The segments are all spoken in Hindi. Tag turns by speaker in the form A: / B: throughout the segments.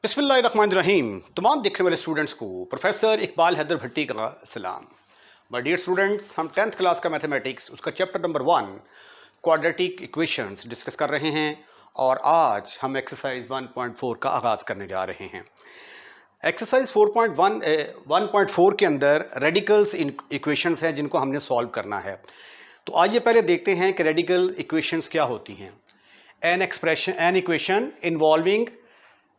A: बिस्मिल्लाहिर्रहमानिर्रहीम। तमाम देखने वाले स्टूडेंट्स को प्रोफेसर इकबाल हैदर भट्टी का सलाम। माय डियर स्टूडेंट्स, हम 10th क्लास का मैथमेटिक्स उसका chapter number 1 quadratic equations discuss कर रहे हैं और आज हम एक्सरसाइज 1.4 का आगाज़ करने जा रहे हैं। एक्सरसाइज 1.4 के अंदर रेडिकल्स इक्वेशंस हैं जिनको हमने सॉल्व करना है। तो आइए पहले देखते हैं कि रेडिकल इक्वेशंस क्या होती हैं। An equation involving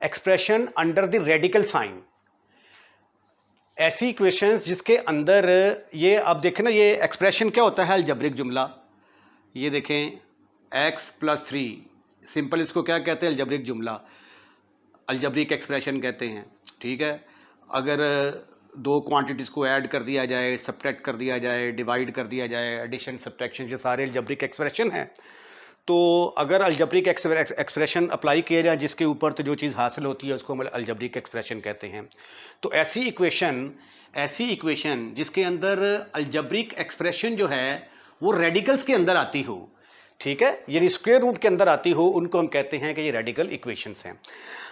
A: expression under the radical sign, ऐसी इक्वेशंस जिसके अंदर ये आप देखें ना, ये एक्सप्रेशन क्या होता है, अलजब्रिक जुमला। ये देखें x+3, सिंपल इसको क्या कहते हैं, अलजब्रिक जुमला, अलजब्रिक एक्सप्रेशन कहते हैं। ठीक है, अगर दो क्वांटिटीज़ को ऐड कर दिया जाए, सब्ट्रैक्ट कर दिया जाए, डिवाइड कर दिया जाए, एडिशन सब्ट्रैक्शन, ये सारे अलजब्रिक एक्सप्रेशन हैं। तो अगर अलजब्रिक एक्सप्रेशन अप्लाई किए जाए जिसके ऊपर, तो जो चीज़ हासिल होती है उसको हम अलजब्रिक एक्सप्रेशन कहते हैं। तो ऐसी इक्वेशन जिसके अंदर अलजब्रिक एक्सप्रेशन जो है वो रेडिकल्स के अंदर आती हो, ठीक है, यानी स्क्वायर रूट के अंदर आती हो, उनको हम कहते हैं कि ये रेडिकल इक्वेशंस हैं।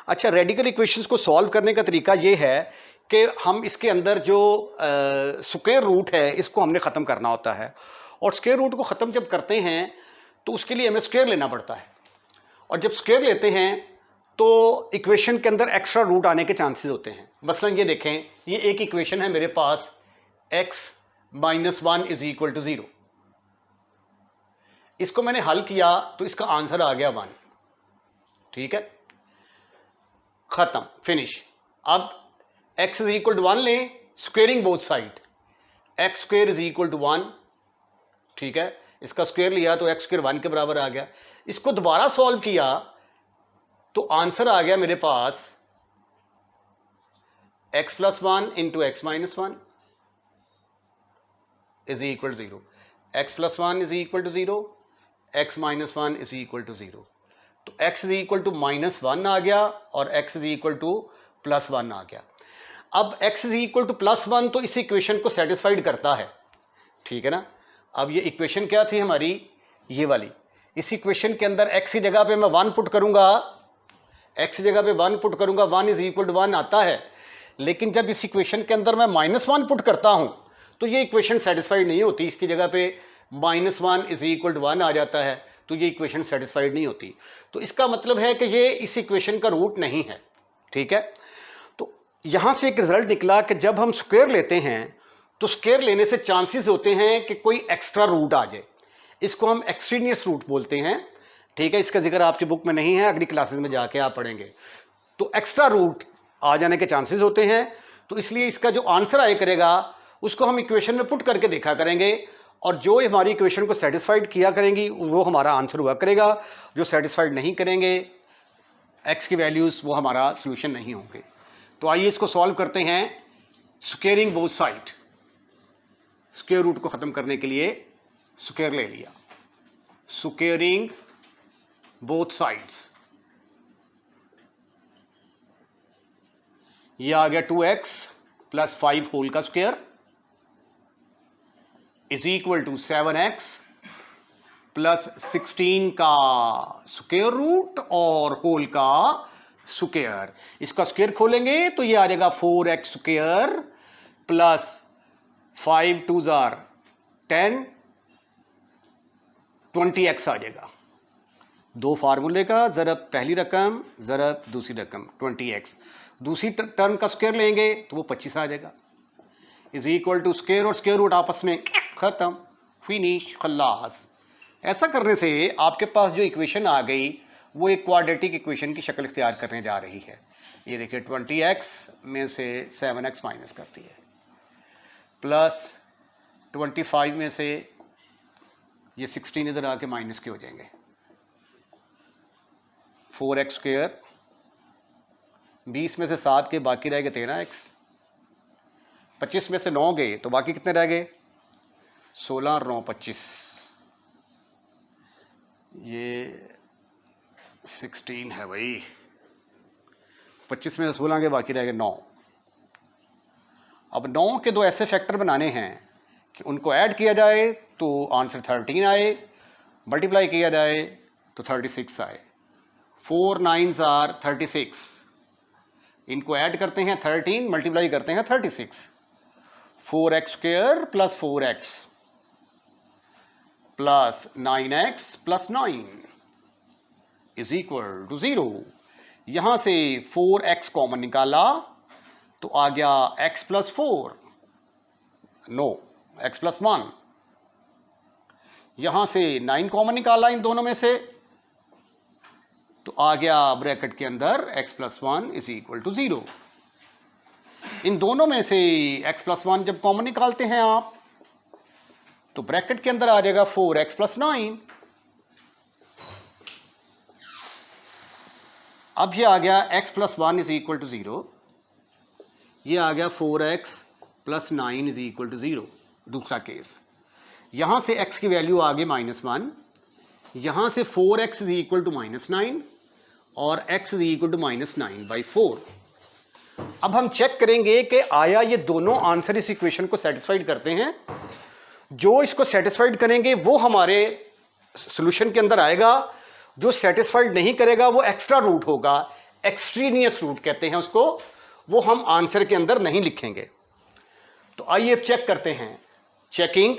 A: अच्छा, रेडिकल इक्वेशंस को सॉल्व करने का तरीका ये है कि हम इसके अंदर जो स्क्वायर रूट है इसको हमने ख़त्म करना होता है, और स्क्वायर रूट को ख़त्म जब करते हैं तो उसके लिए हमें स्क्वायर लेना पड़ता है, और जब स्क्वायर लेते हैं तो इक्वेशन के अंदर एक्स्ट्रा रूट आने के चांसेस होते हैं। मसलन ये देखें, ये एक इक्वेशन है मेरे पास, x-1 इज इक्वल टू 0। इसको मैंने हल किया तो इसका आंसर आ गया 1। ठीक है, खत्म, फिनिश। अब x इज इक्वल टू 1 लें, squaring both side, x square is equal to 1। ठीक है, इसका स्क्वायर लिया तो एक्स स्क्वायर 1 के बराबर आ गया। इसको दोबारा सॉल्व किया तो आंसर आ गया मेरे पास x+1 into x-1 is equal to 0। x+1 is equal to 0, x-1 is equal to 0। तो x इज इक्वल टू -1 आ गया और x इज इक्वल टू +1 आ गया। अब x इज इक्वल टू +1 तो इस इक्वेशन को सेटिस्फाइड करता है, ठीक है ना। अब ये इक्वेशन क्या थी हमारी, ये वाली। इस इक्वेशन के अंदर x की जगह पे मैं 1 पुट करूंगा, x की जगह पे 1 पुट करूंगा, 1 इज इक्वल टू 1 आता है। लेकिन जब इस इक्वेशन के अंदर मैं -1 पुट करता हूं तो ये इक्वेशन सेटिस्फाइड नहीं होती, इसकी जगह पे -1 इज इक्वल टू 1 आ जाता है, तो ये इक्वेशन सेटिस्फाइड नहीं होती। तो इसका मतलब है कि ये इस इक्वेशन का रूट नहीं है। ठीक है, तो यहां से एक रिजल्ट निकला कि जब हम स्क्वायर लेते हैं तो स्क्वायर लेने से चांसेस होते हैं कि कोई एक्स्ट्रा रूट आ जाए, इसको हम एक्सट्रीनियस रूट बोलते हैं। ठीक है, इसका जिक्र आपकी बुक में नहीं है, अगली क्लासेस में जाके आप पढ़ेंगे। तो एक्स्ट्रा रूट आ जाने के चांसेस होते हैं, तो इसलिए इसका जो आंसर आया करेगा उसको हम इक्वेशन में पुट करके देखा करेंगे, और जो हमारी इक्वेशन को सेटिस्फाइड किया करेंगी वो हमारा आंसर हुआ करेगा। जो सेटिस्फाइड नहीं करेंगे एक्स की वैल्यूज़, वो हमारा सोल्यूशन नहीं होंगे। तो आइए इसको सॉल्व करते हैं। Squaring both side, square root को ख़त्म करने के लिए स्क्वायर ले लिया, स्क्वेयरिंग बोथ साइड्स, ये आ गया 2x + 5 होल का square is equal to 7x + 16 का स्क्वायर रूट और होल का स्क्वायर। इसका स्क्वायर खोलेंगे तो ये आ जाएगा 4x स्क्वायर प्लस 5 2 10, 20x आ जाएगा। दो फार्मूले का, ज़रब पहली रकम, ज़रब दूसरी रकम, 20x। दूसरी टर्म का स्क्वायर लेंगे तो वो 25 आ जाएगा, इज इक्वल टू स्क्वायर और स्क्वायर रूट आपस में ख़त्म, फिनिश, खल्लास। ऐसा करने से आपके पास जो इक्वेशन आ गई वो एक क्वाड्रेटिक इक्वेशन की शक्ल इख्तियार करने जा रही है। ये देखिए, 20x में से 7x माइनस करती है, प्लस 25 में से ये 16 इधर आके माइनस के हो जाएंगे, 4x स्क्वायर, 20 में से 7 के बाकी रह गए 13x, 25 में से 9 गए तो बाकी कितने रह गए, 16 और 9 25, ये 16 है भाई। 25 में से 16 के बाकी रह गए 9। अब 9 के दो ऐसे फैक्टर बनाने हैं कि उनको ऐड किया जाए तो आंसर 13 आए, मल्टीप्लाई किया जाए तो 36 आए। 4 9s are 36, इनको ऐड करते हैं 13 मल्टीप्लाई करते हैं 36, 4x square plus 4x plus 9x plus 9 is equal to 0। यहां से 4x कॉमन निकाला तो आ गया x plus 4, no x plus 1। यहां से 9 कॉमन निकाला इन दोनों में से तो आ गया ब्रैकेट के अंदर x plus 1 is equal to 0। इन दोनों में से x प्लस 1 जब कॉमन निकालते हैं आप तो ब्रैकेट के अंदर आ जाएगा 4x प्लस 9। अब ये आ गया x plus 1 is equal to 0, ये आ गया 4x plus 9 is equal to 0। दूसरा केस, यहां से x की वैल्यू आ गई -1, यहां से 4x इज इक्वल टू -9 और x इज इक्वल टू -9/4। अब हम चेक करेंगे कि आया ये दोनों आंसर इस इक्वेशन को सेटिस्फाइड करते हैं। जो इसको सेटिस्फाइड करेंगे वो हमारे सॉल्यूशन के अंदर आएगा, जो सेटिस्फाइड नहीं करेगा वो एक्स्ट्रा रूट होगा, एक्सट्रीनियस रूट कहते हैं उसको, वो हम आंसर के अंदर नहीं लिखेंगे। तो आइए अब चेक करते हैं। चेकिंग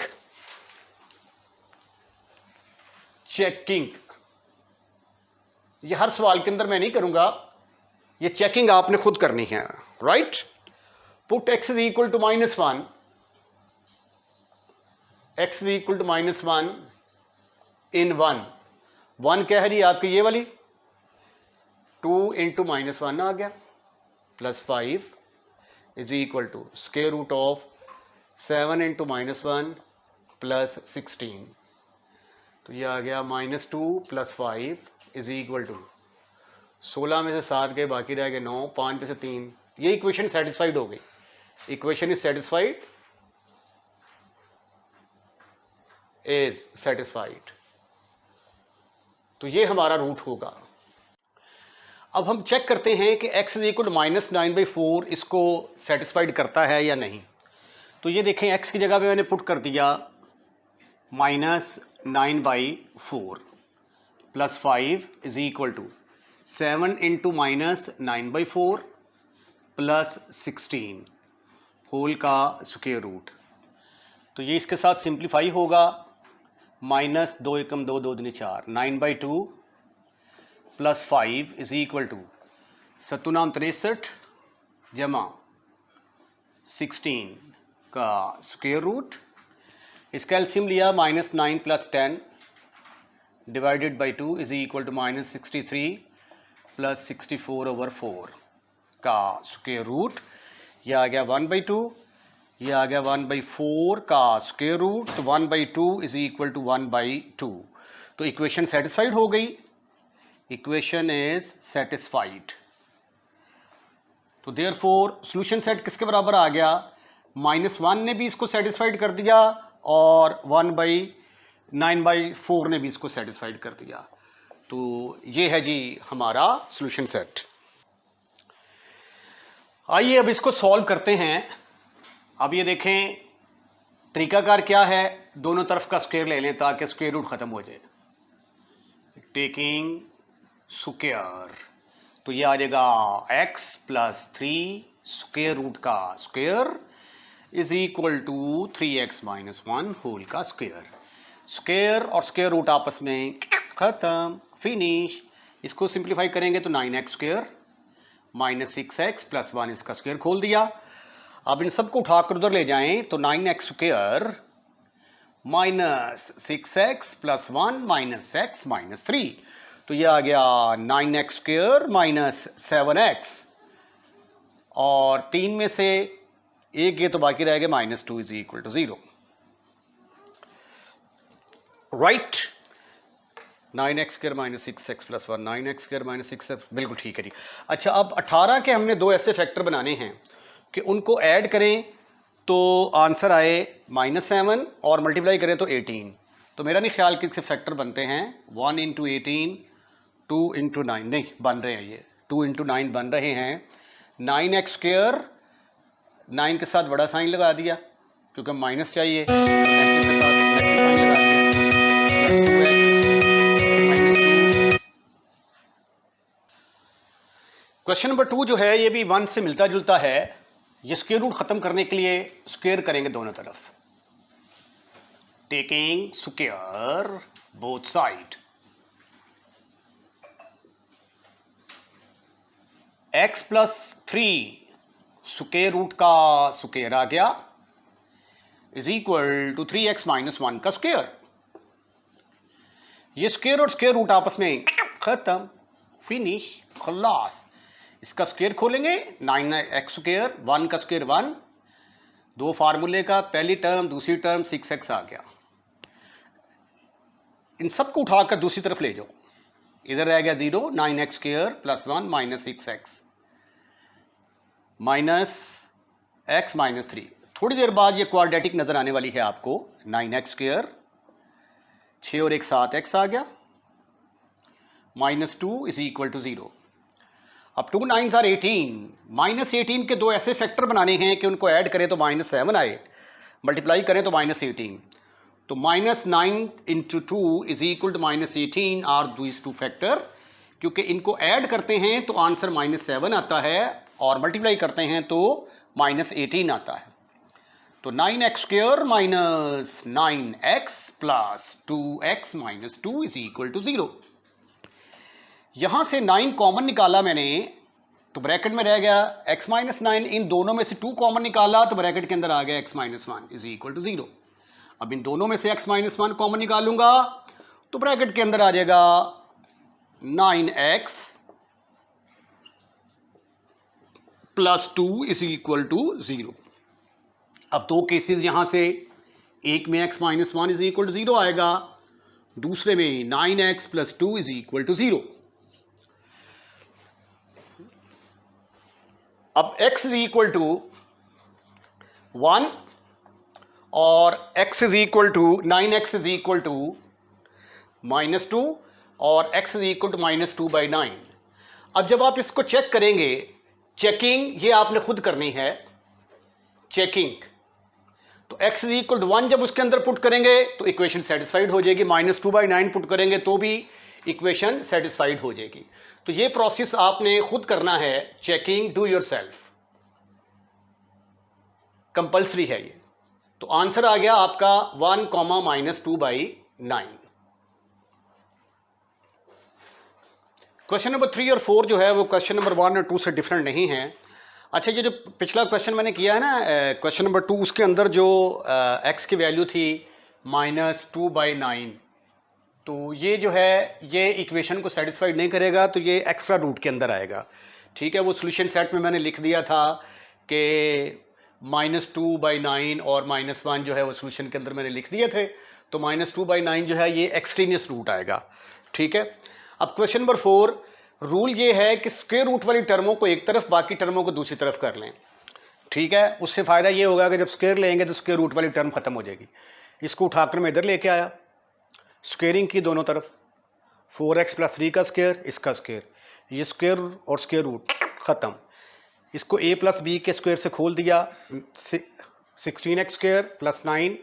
A: ये हर सवाल के अंदर मैं नहीं करूंगा, ये चेकिंग आपने खुद करनी है, right. Put x is equal to -1, x is equal to -1 in 1 क्या है जी आपकी ये वाली, 2 इंटू -1 आ गया plus 5 is equal to square root of 7 into -1 plus 16। तो ये आ गया -2 प्लस 5 इज इक्वल टू 16 में से 7 गए, बाकी रह गए 9, 5 में से 3। ये इक्वेशन सेटिस्फाइड हो गई, equation is satisfied, is satisfied. तो ये हमारा रूट होगा। अब हम चेक करते हैं कि x इज इक्वल टू -9/4 इसको सेटिस्फाइड करता है या नहीं। तो ये देखें, x की जगह पे मैंने पुट कर दिया -9/4 plus 5 is equal to 7 into -9/4 plus 16 whole का स्क्वायर रूट। तो ये इसके साथ सिंप्लीफाई होगा, -2 एकम 2, 2 दूनी 4, 9/2 प्लस 5 इज इक्वल टू 7 63 जमा 16 का स्क्वायर रूट। इसका एलसीएम लिया -9 plus 10 divided by 2 is equal to -63 plus 64/4 का स्क्वायर रूट। यह आ गया 1/2, यह आ गया 1/4 का स्क्वायर रूट। तो 1/2 इज इक्वल टू 1/2। तो इक्वेशन सेटिस्फाइड हो गई, इक्वेशन इज सेटिस्फाइड। तो देयरफॉर सॉल्यूशन सेट किसके बराबर आ गया, -1 ने भी इसको सेटिस्फाइड कर दिया और 1/9/4 ने भी इसको सेटिस्फाइड कर दिया। तो ये है जी हमारा सॉल्यूशन सेट। आइए अब इसको सॉल्व करते हैं। अब ये देखें तरीकाकार क्या है, दोनों तरफ का स्क्वायर ले लें ताकि स्क्वायर रूट ख़त्म हो जाए। टेकिंग स्क्वायर, तो ये आ जाएगा x प्लस 3 स्क्वायर रूट का square is equal to 3x minus 1 whole का स्क्वायर। स्क्वायर और स्क्वायर रूट आपस में ख़त्म, फिनिश। इसको सिंप्लीफाई करेंगे तो 9x square minus 6x plus 1 इसका स्क्वायर खोल दिया। अब इन सबको उठाकर उधर ले जाएं तो 9x square minus 6x plus 1 minus x minus 3। तो ये आ गया 9x स्क्वायर माइनस 7x और 3 में से एक ये तो बाकी रह गया -2 is equal to 0, right. 9x square minus 6x plus 1, 9x square minus 6x, बिल्कुल ठीक है जी। अच्छा, अब 18 के हमने दो ऐसे फैक्टर बनाने हैं कि उनको ऐड करें तो आंसर आए -7 और मल्टीप्लाई करें तो 18। तो मेरा नहीं ख्याल कि इसके फैक्टर बनते हैं 1 इंटू 18, 2 इंटू 9 नहीं बन रहे हैं, ये 2 इंटू 9 बन रहे हैं। 9x स्क्वायर 9 के साथ बड़ा साइन लगा दिया क्योंकि माइनस चाहिए, के साथ साइन लगा दिया, क्वेश्चन नंबर 2 जो है ये भी 1 से मिलता जुलता है। ये स्क्वायर रूट खत्म करने के लिए स्क्वायर करेंगे दोनों तरफ, taking square both side. x plus 3 square root का स्क्वायर आ गया is equal to 3x minus 1 का स्क्वायर। ये स्क्वायर और स्क्वायर रूट आपस में खत्म, फिनिश, खल्लास। इसका स्क्वायर खोलेंगे 9x स्क्वायर, 1 का स्क्वायर 1, दो फार्मूले का, पहली टर्म दूसरी टर्म 6x आ गया। इन सबको उठाकर दूसरी तरफ ले जाओ, इधर रह गया 0, 9x square plus 1 minus 6x minus x minus 3। थोड़ी देर बाद ये क्वाड्रेटिक नजर आने वाली है आपको, 9x स्क्वायर, 6 और 1 7x आ गया, माइनस 2 इज इक्वल टू 0। अब 2 9s आर 18, माइनस 18 के दो ऐसे फैक्टर बनाने हैं कि उनको ऐड करें तो माइनस 7 आए, मल्टीप्लाई करें तो माइनस 18। तो minus 9 into 2 is equal to minus 18 are these two factor. क्योंकि इनको ऐड करते हैं तो आंसर माइनस 7 आता है और मल्टीप्लाई करते हैं तो माइनस 18 आता है। तो 9x square minus 9x plus 2x minus 2 is equal to 0। यहां से 9 कॉमन निकाला मैंने तो ब्रैकेट में रह गया x माइनस 9। इन दोनों में से 2 कॉमन निकाला तो ब्रैकेट के अंदर आ गया x minus 1 is equal to 0। अब इन दोनों में से x माइनस 1 कॉमन निकालूंगा तो ब्रैकेट के अंदर आ जाएगा 9x plus 2 is equal to 0। अब दो केसेस यहां से, एक में x minus 1 is equal to 0 आएगा, दूसरे में 9x plus 2 is equal to 0। अब x इज इक्वल टू 1 और x is equal to 9x is equal to minus 2 और x is equal to minus 2 by 9। अब जब आप इसको चेक करेंगे, चेकिंग ये आपने खुद करनी है, चेकिंग। तो x इज इक्वल टू 1 जब उसके अंदर पुट करेंगे तो इक्वेशन सेटिस्फाइड हो जाएगी, माइनस 2 बाई 9 पुट करेंगे तो भी इक्वेशन सेटिस्फाइड हो जाएगी। तो ये प्रोसेस आपने खुद करना है, checking, do your self, compulsory है ये। तो आंसर आ गया आपका 1 comma minus 2 by 9। Question number 3 और 4 जो है वो क्वेश्चन नंबर 1 और 2 से डिफरेंट नहीं है। अच्छा, ये जो पिछला क्वेश्चन मैंने किया है ना, क्वेश्चन नंबर 2, उसके अंदर जो x की वैल्यू थी माइनस 2 बाई 9, तो ये जो है ये इक्वेशन को सेटिस्फाइड नहीं करेगा, तो ये एक्स्ट्रा रूट के अंदर आएगा। ठीक है, वो सोल्यूशन सेट में मैंने लिख दिया था कि माइनस 2 बाई 9 और माइनस 1 जो है वो सोल्यूशन के अंदर मैंने लिख दिए थे। तो माइनस 2 बाई 9 जो है ये एक्सट्रीनियस रूट आएगा। ठीक है, अब क्वेश्चन नंबर 4, रूल ये है कि स्क्वायर रूट वाली टर्मों को एक तरफ, बाकी टर्मों को दूसरी तरफ कर लें। ठीक है, उससे फ़ायदा ये होगा कि जब स्क्वायर लेंगे तो स्क्वायर रूट वाली टर्म खत्म हो जाएगी। इसको उठाकर मैं इधर लेके आया, स्क्वेयरिंग की दोनों तरफ, 4x प्लस 3 का स्क्वायर, इसका स्क्वायर, ये स्क्वायर और स्क्वायर रूट ख़त्म। इसको a प्लस बी के स्क्वायर से खोल दिया, 16x square plus 9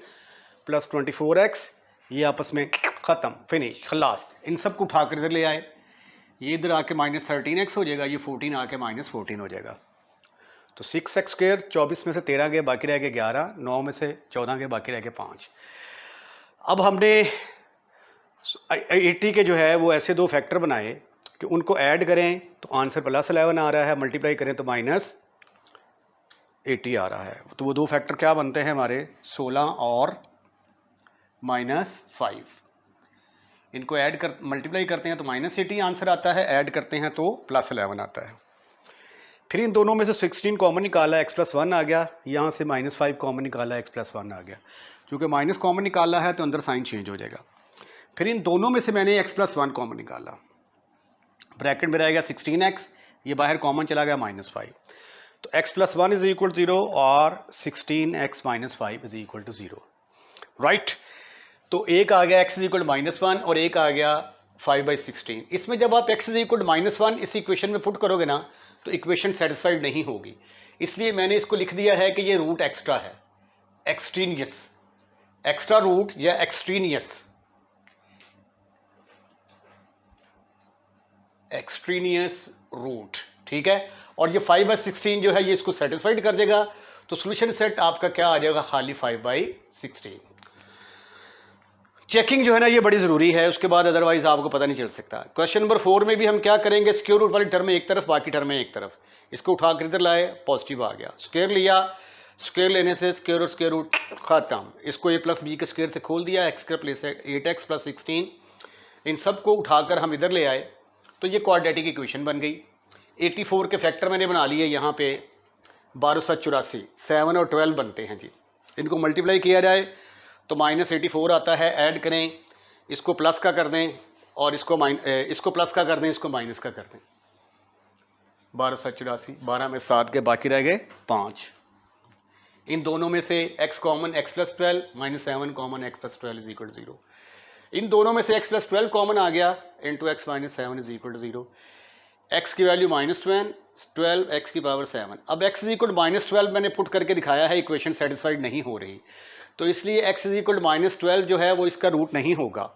A: plus 24x, ये आपस में ख़त्म, फिनिश, खलास। इन सब को उठाकर इधर ले आए, ये इधर आके माइनस 13x हो जाएगा, ये 14 आके माइनस 14 हो जाएगा। तो 6x स्क्वायर, 24 में से 13 गए, बाकी रह गए 11, 9 में से 14 गए, बाकी रह गए 5। अब हमने 80 के जो है वो ऐसे दो फैक्टर बनाए कि उनको ऐड करें तो आंसर प्लस 11 आ रहा है, मल्टीप्लाई करें तो माइनस 80 आ रहा है। तो वो दो फैक्टर क्या बनते हैं हमारे, 16 और माइनस 5। इनको ऐड कर मल्टीप्लाई करते हैं तो माइनस 80 आंसर आता है, ऐड करते हैं तो प्लस 11 आता है। फिर इन दोनों में से 16 कॉमन निकाला, x प्लस 1 आ गया, यहाँ से माइनस 5 कॉमन निकाला, x प्लस 1 आ गया। क्योंकि माइनस कॉमन निकाला है तो अंदर साइन चेंज हो जाएगा। फिर इन दोनों में से मैंने x प्लस 1 कॉमन निकाला, ब्रैकेट में रहेगा 16x, ये बाहर कॉमन चला गया माइनस 5। तो x प्लस 1 इज इक्वल 0 और 16x minus 5 is equal to 0। Right, तो एक आ गया x इज इक्वल माइनस 1 और एक आ गया 5/16। इसमें जब आप x इज इक्वल माइनस 1 इस इक्वेशन में पुट करोगे ना तो इक्वेशन सेटिस्फाइड नहीं होगी, इसलिए मैंने इसको लिख दिया है कि ये रूट एक्स्ट्रा है, एक्सट्रीनियस, एक्स्ट्रा रूट या एक्सट्रीनियस, एक्सट्रीनियस रूट। ठीक है। और ये 5/16 जो है ये इसको सेटिस्फाइड कर देगा, तो सोल्यूशन सेट आपका क्या आ जाएगा, खाली 5/16। चेकिंग जो है ना ये बड़ी ज़रूरी है, उसके बाद अदरवाइज आपको पता नहीं चल सकता। क्वेश्चन नंबर 4 में भी हम क्या करेंगे, स्क्वायर रूट वाली टर्म एक तरफ, बाकी टर्म एक तरफ, इसको उठा कर इधर लाए, पॉजिटिव आ गया, स्क्वायर लिया, स्क्वायर लेने से स्क्वायर और स्क्वायर रूट खत्म, इसको a + b के स्क्वायर से खोल दिया, x का प्लेस है 8x + 16, इन सब को उठाकर हम इधर ले आए, तो ये क्वाड्रेटिक इक्वेशन बन गई। 84 के फैक्टर मैंने बना लिए यहाँ पे 1284, 7 और 12 बनते हैं जी, इनको मल्टीप्लाई किया जाए तो -84 आता है, ऐड करें, इसको प्लस का कर दें और इसको प्लस का कर दें, इसको माइनस का कर दें, 1284, 12 में 7 के बाकी रह गए 5, इन दोनों में से x common, x + 12 -7 common, x + 12 = 0, इन दोनों में से x + 12 कॉमन आ गया, इंटू x - 7 = 0, x की वैल्यू -12, x की पावर 7। अब x = -12 मैंने पुट करके दिखाया है, इक्वेशन सेटिस्फाइड नहीं हो रही, तो इसलिए x = -12 जो है वो इसका रूट नहीं होगा,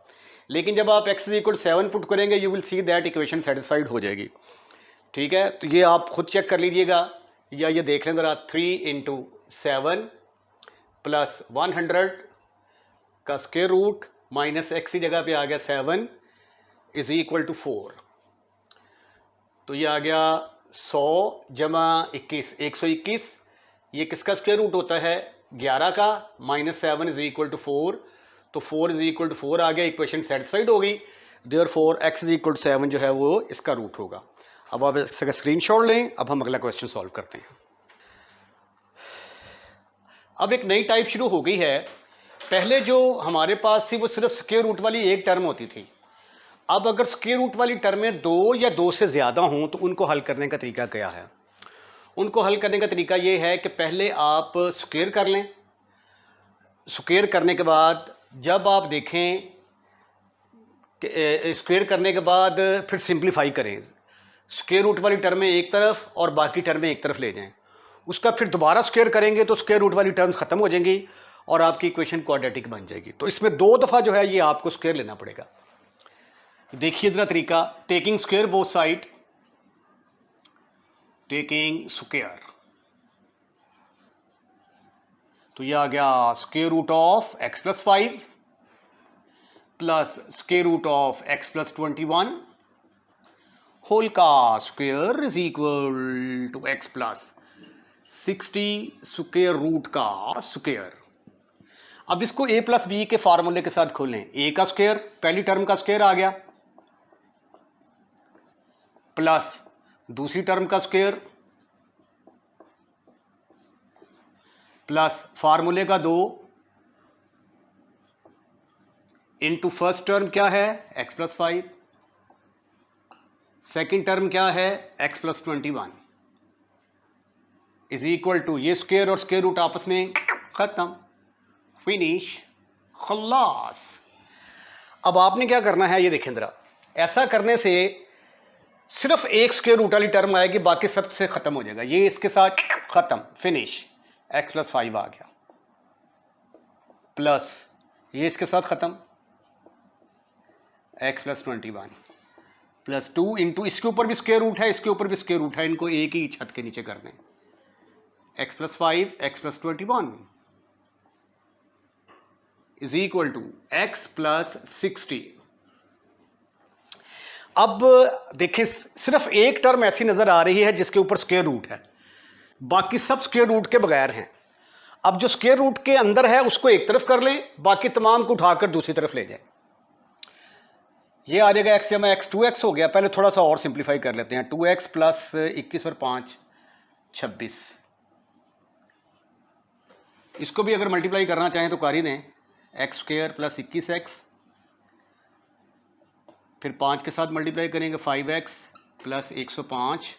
A: लेकिन जब आप x = 7 पुट करेंगे you will see that equation satisfied हो जाएगी। ठीक है, तो ये आप खुद चेक कर लीजिएगा, या ये देख लें ज़रा, 3 × 7 + 100 का स्क्वायर रूट माइनस x की जगह पे आ गया 7 = 4, तो ये आ गया 100 जमा 21, 121, ये किसका स्क्वायर रूट होता है, 11 का, -7 = 4, तो 4 = 4 आ गया, इक्वेशन सेटिस्फाइड हो गई, देयरफॉर x = 7 जो है वो इसका रूट होगा। अब आप इसका स्क्रीनशॉट लें, अब हम अगला क्वेश्चन सॉल्व करते हैं। अब एक नई टाइप शुरू हो गई है, पहले जो हमारे पास थी वो सिर्फ स्क्वायर रूट वाली एक टर्म होती थी, अब अगर स्क्वायर रूट वाली टर्में 2 या 2 से ज़्यादा हों तो उनको हल करने का तरीका क्या है। उनको हल करने का तरीका ये है कि पहले आप स्क्वायर कर लें, स्क्वायर करने के बाद जब आप देखें कि स्क्वायर करने के बाद फिर सिंप्लीफाई करें, स्क्वायर रूट वाली टर्में एक तरफ और बाकी टर्में एक तरफ ले जाएं, उसका फिर दोबारा स्क्वायर करेंगे तो स्क्वायर रूट वाली टर्म्स ख़त्म हो जाएंगी और आपकी इक्वेशन क्वाड्रेटिक बन जाएगी। तो इसमें 2 दफ़ा जो है ये आपको स्क्वायर लेना पड़ेगा। देखिए जरा तरीका, taking square both side, taking square, तो ये आ गया square root of x + 5 plus square root of x + 21 whole का square is equal to x + 60 square root का स्क्वायर। अब इसको a + b के फार्मूले के साथ खोलें, a का स्क्वायर पहली टर्म का स्क्वायर आ गया, प्लस दूसरी टर्म का स्क्वायर, प्लस फार्मूले का 2 इंटू फर्स्ट टर्म क्या है, x + 5, सेकेंड टर्म क्या है, x + 21 इज इक्वल टू, ये स्क्वायर और स्क्वायर रूट आपस में खत्म, फिनिश, खल्लास। अब आपने क्या करना है, ये देखें जरा, ऐसा करने से सिर्फ एक स्क्वायर रूट वाली टर्म आएगी, बाकी सब से खत्म हो जाएगा, ये इसके साथ खत्म, फिनिश, x + 5 आ गया, प्लस ये इसके साथ खत्म, x + 21 प्लस 2 इंटू, इसके ऊपर भी स्क्वायर रूट है, इसके ऊपर भी स्क्वायर रूट है, इनको एक ही छत के नीचे कर दें, x + 5 x + 21 is equal to x + 60। अब देखिए सिर्फ एक टर्म ऐसी नजर आ रही है जिसके ऊपर स्क्वायर रूट है, बाकी सब स्क्वायर रूट के बगैर हैं। अब जो स्क्वायर रूट के अंदर है उसको एक तरफ कर लें, बाकी तमाम को उठाकर दूसरी तरफ ले जाएं, ये आ जाएगा x जमा x, 2x हो गया। पहले थोड़ा सा और सिंप्लीफाई कर लेते हैं, 2x प्लस 21 और 5 26, इसको भी अगर मल्टीप्लाई करना चाहें तो कर ही दें, x² प्लस 21x, फिर 5 के साथ मल्टीप्लाई करेंगे, 5x plus 105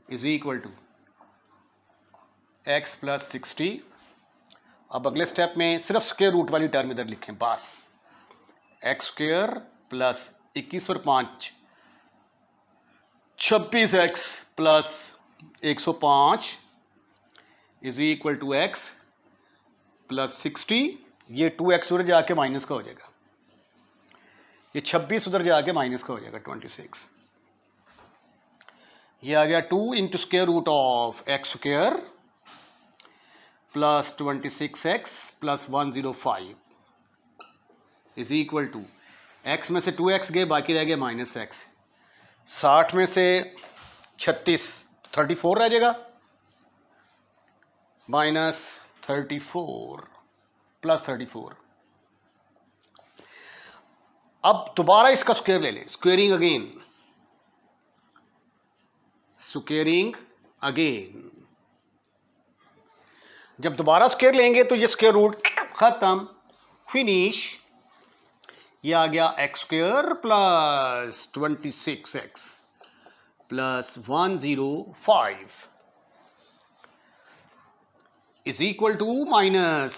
A: is equal to x + 60। अब अगले स्टेप में सिर्फ स्क्वायर रूट वाली टर्म इधर लिखें, बस x² प्लस 21 और 5 26x plus 105 is equal to x plus 60, ये 2x उधर जाके माइनस का हो जाएगा, ये 26 उधर जाके माइनस का हो जाएगा 26। ये आ गया 2 into square root of x square plus 26x plus 105 is equal to x में से 2x गए, बाकी रह गया -x। 60 में से 36 34 रह जाएगा, -34 प्लस 34। अब दोबारा इसका स्क्वायर ले लें, स्क्वेयरिंग अगेन। जब दोबारा स्क्वायर लेंगे तो ये स्क्वायर रूट खत्म, फिनिश। ये आ गया x square plus 26x plus 105 is equal to minus,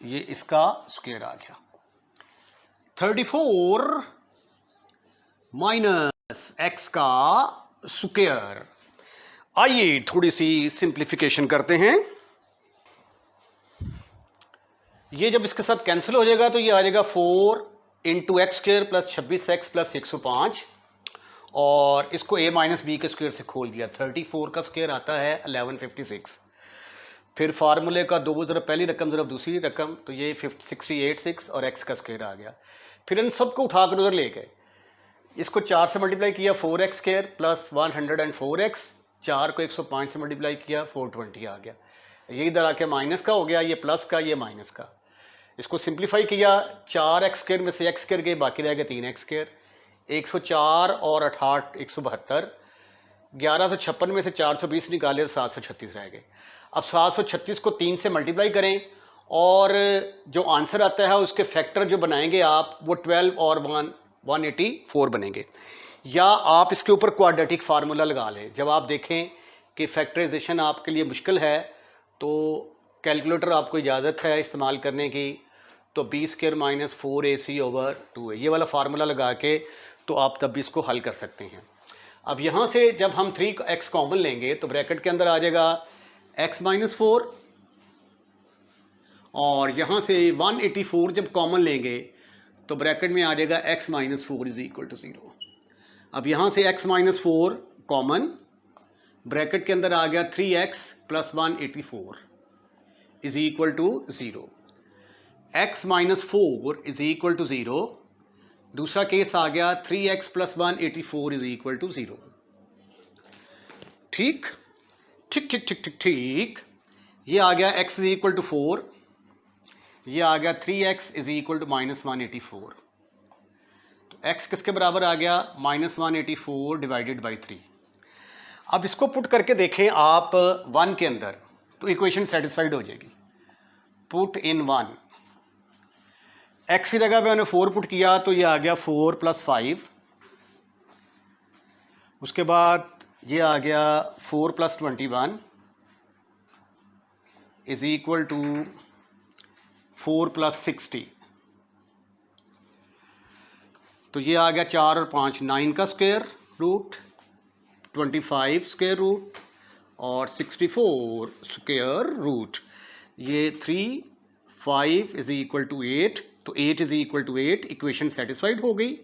A: ये इसका स्क्वायर आ गया 34 माइनस एक्स का स्क्वायर। आइए थोड़ी सी सिंप्लीफिकेशन करते हैं। ये जब इसके साथ कैंसिल हो जाएगा तो ये आ जाएगा 4 into x square plus 26x plus 105, और इसको a माइनस बी के स्क्वायर से खोल दिया। 34 का स्क्वायर आता है 1156। फिर फार्मूले का दो ज़रा पहली रकम ज़रा दूसरी रकम, तो ये 686 और x का स्क्वायर आ गया। फिर इन सबको उठाकर उधर ले गए, इसको 4 से मल्टीप्लाई किया 4x स्क्वायर प्लस 104x, 4 को 105 से मल्टीप्लाई किया 420 आ गया। ये इधर आके माइनस का हो गया, ये प्लस का, ये माइनस का। इसको सिंप्लीफाई किया, 4x स्क्वायर में से x स्क्वायर गए, बाकी रह गया 3x स्क्वायर। 104 और 88 172, 1156 में से 420 निकाले तो 736 रह गए। अब 736 को 3 से मल्टीप्लाई करें और जो आंसर आता है उसके फैक्टर जो बनाएंगे आप, वो 12 और 184 बनेंगे। या आप इसके ऊपर क्वाड्रेटिक फार्मूला लगा लें। जब आप देखें कि फैक्टराइजेशन आपके लिए मुश्किल है तो कैलकुलेटर आपको इजाज़त है इस्तेमाल करने की, तो b स्क्वायर माइनस 4ac/2 है, ये वाला फार्मूला लगा के तो आप तब भी इसको हल कर सकते हैं। अब यहाँ से जब हम 3x कॉमन लेंगे तो ब्रैकेट के अंदर आ जाएगा x माइनस 4, और यहाँ से 184 जब कॉमन लेंगे तो ब्रैकेट में आ जाएगा x minus 4 is equal to 0। अब यहाँ से x माइनस 4 कॉमन, ब्रैकेट के अंदर आ गया 3x plus 184 is equal to 0। x minus 4 is equal to 0। दूसरा केस आ गया 3x plus 184 is equal to 0। ठीक ठीक ठीक ठीक ठीक ठीक। ये आ गया x इज इक्वल टू 4, ये आ गया 3x is equal to minus 184। तो x किसके बराबर आ गया, माइनस 184 डिवाइडेड बाई 3। अब इसको पुट करके देखें आप 1 के अंदर, तो इक्वेशन सेटिस्फाइड हो जाएगी। पुट इन 1, x की जगह पे मैंने 4 पुट किया तो ये आ गया 4 प्लस 5, उसके बाद ये आ गया 4 plus 21 is equal to 4 plus 60, तो ये आ गया 4 और 5 9 का स्क्वायर रूट, 25 स्क्वायर रूट और 64 स्क्वायर रूट। ये 3 5 इज इक्वल टू 8, तो 8 is equal to 8। Equation satisfied हो गई,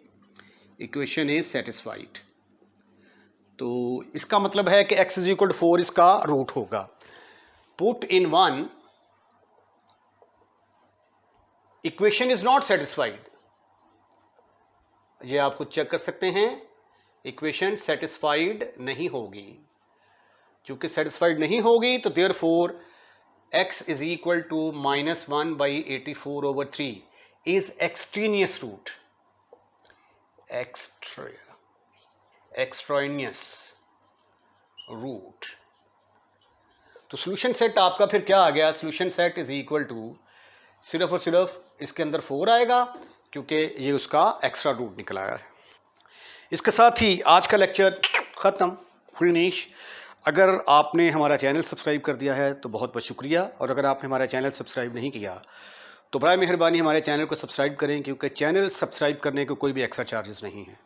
A: इक्वेशन इज सेटिस्फाइड। तो इसका मतलब है कि x इज इक्वल टू 4 इसका रूट होगा। Put in 1, equation is not satisfied, ये आप खुद चेक कर सकते हैं, इक्वेशन सेटिस्फाइड नहीं होगी। चूंकि सेटिस्फाइड नहीं होगी तो therefore x is equal to -1 by 84/3 is extraneous root, extraneous root. तो सोल्यूशन सेट आपका फिर क्या आ गया, solution set is equal to सिर्फ और सिर्फ इसके अंदर 4 आएगा क्योंकि ये उसका एक्स्ट्रा रूट निकल आया है। इसके साथ ही आज का लेक्चर ख़त्म, फिनिश। अगर आपने हमारा चैनल सब्सक्राइब कर दिया है तो बहुत बहुत शुक्रिया, और अगर आपने हमारा चैनल सब्सक्राइब नहीं किया तो बड़ा मेहरबानी हमारे चैनल को सब्सक्राइब करें, क्योंकि चैनल सब्सक्राइब करने के कोई भी एक्स्ट्रा चार्जेस नहीं है।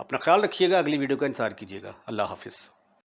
A: अपना ख्याल रखिएगा, अगली वीडियो का इंतज़ार कीजिएगा। अल्लाह हाफिज़।